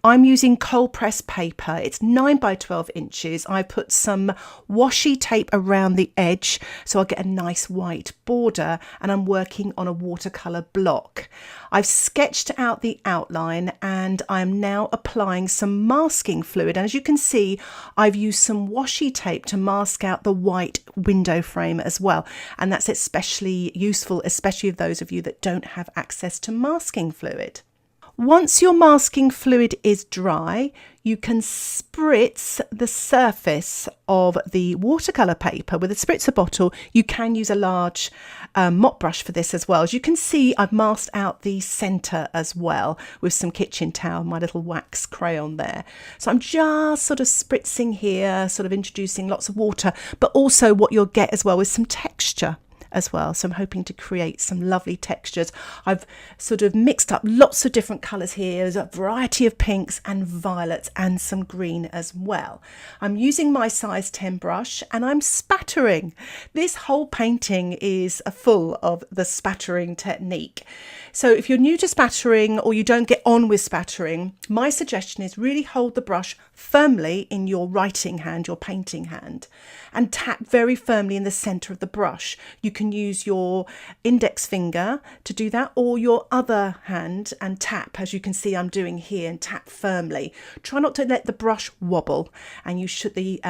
I'm using cold press paper. It's 9 by 12 inches. I put some washi tape around the edge so I'll get a nice white border, and I'm working on a watercolour block. I've sketched out the outline and I'm now applying some masking fluid. And as you can see, I've used some washi tape to mask out the white window frame as well. And that's especially useful, especially for those of you that don't have access to masking fluid. Once your masking fluid is dry, you can spritz the surface of the watercolour paper with a spritzer bottle. You can use a large mop brush for this as well. As you can see, I've masked out the centre as well with some kitchen towel, my little wax crayon there. So I'm just sort of spritzing here, sort of introducing lots of water, but also what you'll get as well is some texture as well. So I'm hoping to create some lovely textures. I've sort of mixed up lots of different colours here. There's a variety of pinks and violets and some green as well. I'm using my size 10 brush and I'm spattering. This whole painting is full of the spattering technique. So if you're new to spattering or you don't get on with spattering, my suggestion is really hold the brush firmly in your writing hand, your painting hand, and tap very firmly in the centre of the brush. You can use your index finger to do that, or your other hand and tap, as you can see I'm doing here, and tap firmly. Try not to let the brush wobble, and you should the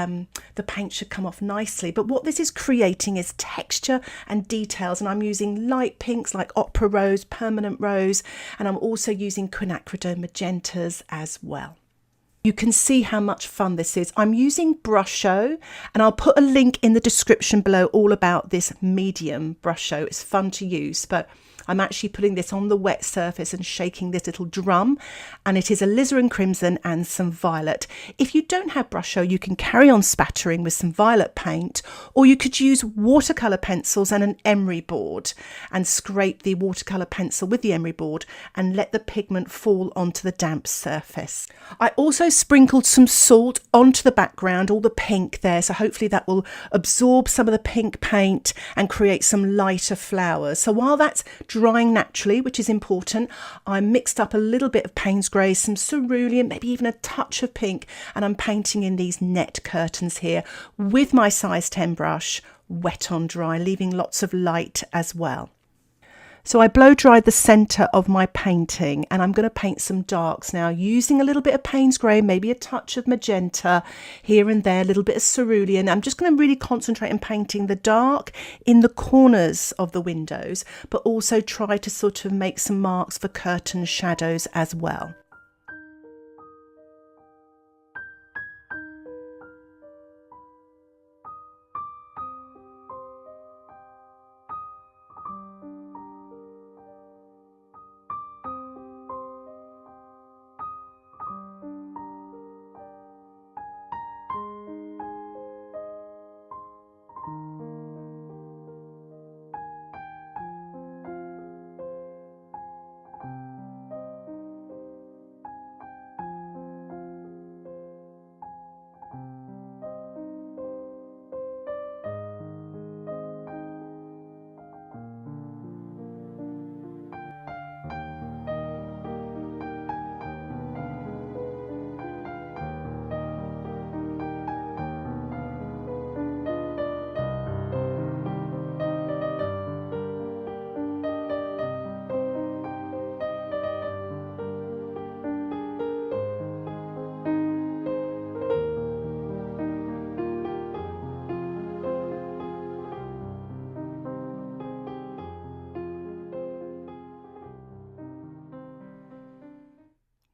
paint should come off nicely. But what this is creating is texture and details, and I'm using light pinks like Opera Rose, Permanent Rose, and I'm also using quinacridone magentas as well. You can see how much fun this is. I'm using Brusho, and I'll put a link in the description below all about this medium Brusho. It's fun to use, but I'm actually putting this on the wet surface and shaking this little drum, and it is alizarin crimson and some violet. If you don't have Brusho, you can carry on spattering with some violet paint, or you could use watercolour pencils and an emery board and scrape the watercolour pencil with the emery board and let the pigment fall onto the damp surface. I also sprinkled some salt onto the background, all the pink there, so hopefully that will absorb some of the pink paint and create some lighter flowers. So while that's drying naturally, which is important, I mixed up a little bit of Paynes grey, some cerulean, maybe even a touch of pink, and I'm painting in these net curtains here with my size 10 brush, wet on dry, leaving lots of light as well. So I blow dried the centre of my painting, and I'm going to paint some darks now using a little bit of Paynes grey, maybe a touch of magenta here and there, a little bit of cerulean. I'm just going to really concentrate on painting the dark in the corners of the windows, but also try to sort of make some marks for curtain shadows as well.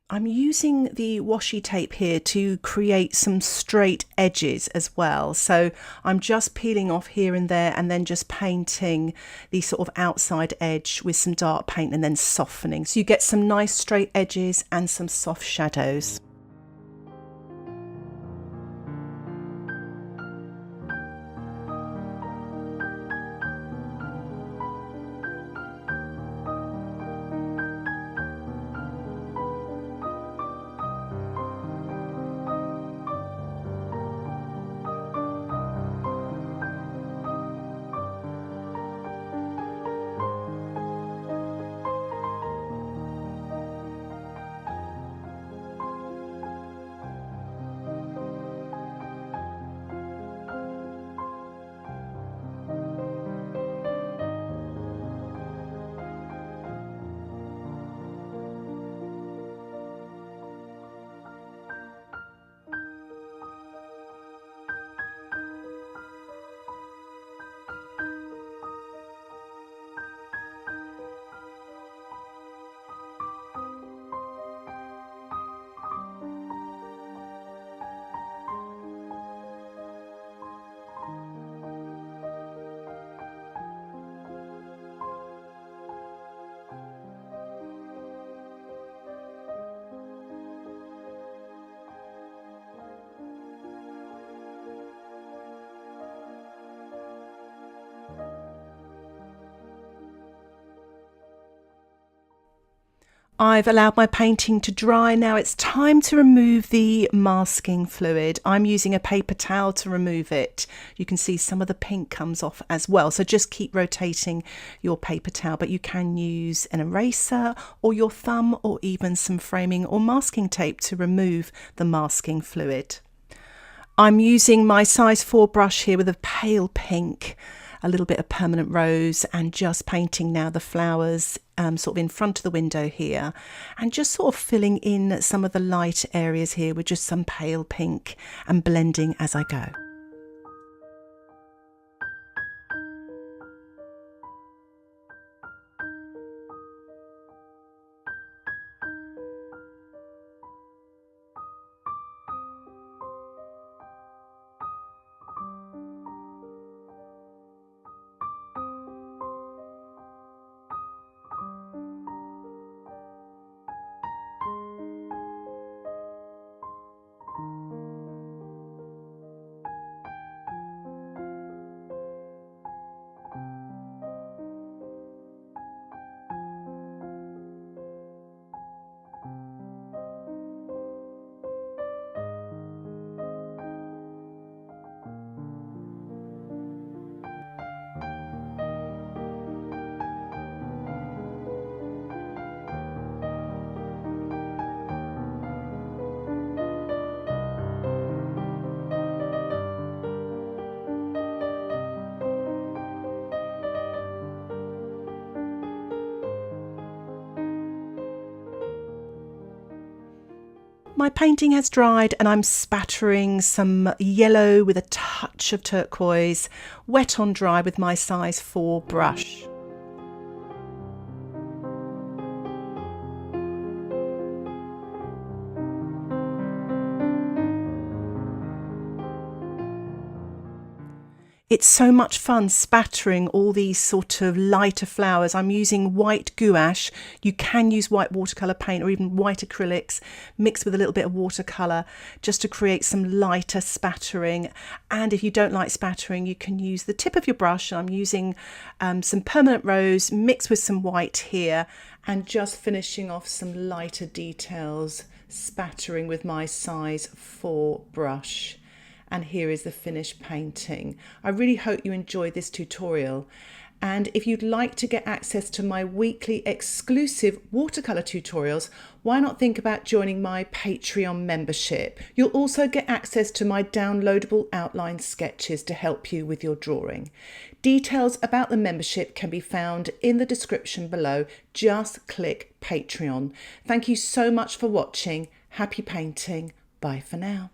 I'm using the washi tape here to create some straight edges as well. So I'm just peeling off here and there and then just painting the sort of outside edge with some dark paint and then softening. So you get some nice straight edges and some soft shadows. I've allowed my painting to dry. Now it's time to remove the masking fluid. I'm using a paper towel to remove it. You can see some of the pink comes off as well. So just keep rotating your paper towel, but you can use an eraser or your thumb or even some framing or masking tape to remove the masking fluid. I'm using my size 4 brush here with a pale pink, a little bit of permanent rose, and just painting now the flowers sort of in front of the window here, and just sort of filling in some of the light areas here with just some pale pink and blending as I go. My painting has dried and I'm spattering some yellow with a touch of turquoise, wet on dry with my size 4 brush. It's so much fun spattering all these sort of lighter flowers. I'm using white gouache. You can use white watercolour paint or even white acrylics mixed with a little bit of watercolour just to create some lighter spattering. And if you don't like spattering, you can use the tip of your brush. I'm using some permanent rose mixed with some white here and just finishing off some lighter details, spattering with my size 4 brush. And here is the finished painting. I really hope you enjoyed this tutorial. And if you'd like to get access to my weekly exclusive watercolour tutorials, why not think about joining my Patreon membership? You'll also get access to my downloadable outline sketches to help you with your drawing. Details about the membership can be found in the description below. Just click Patreon. Thank you so much for watching. Happy painting. Bye for now.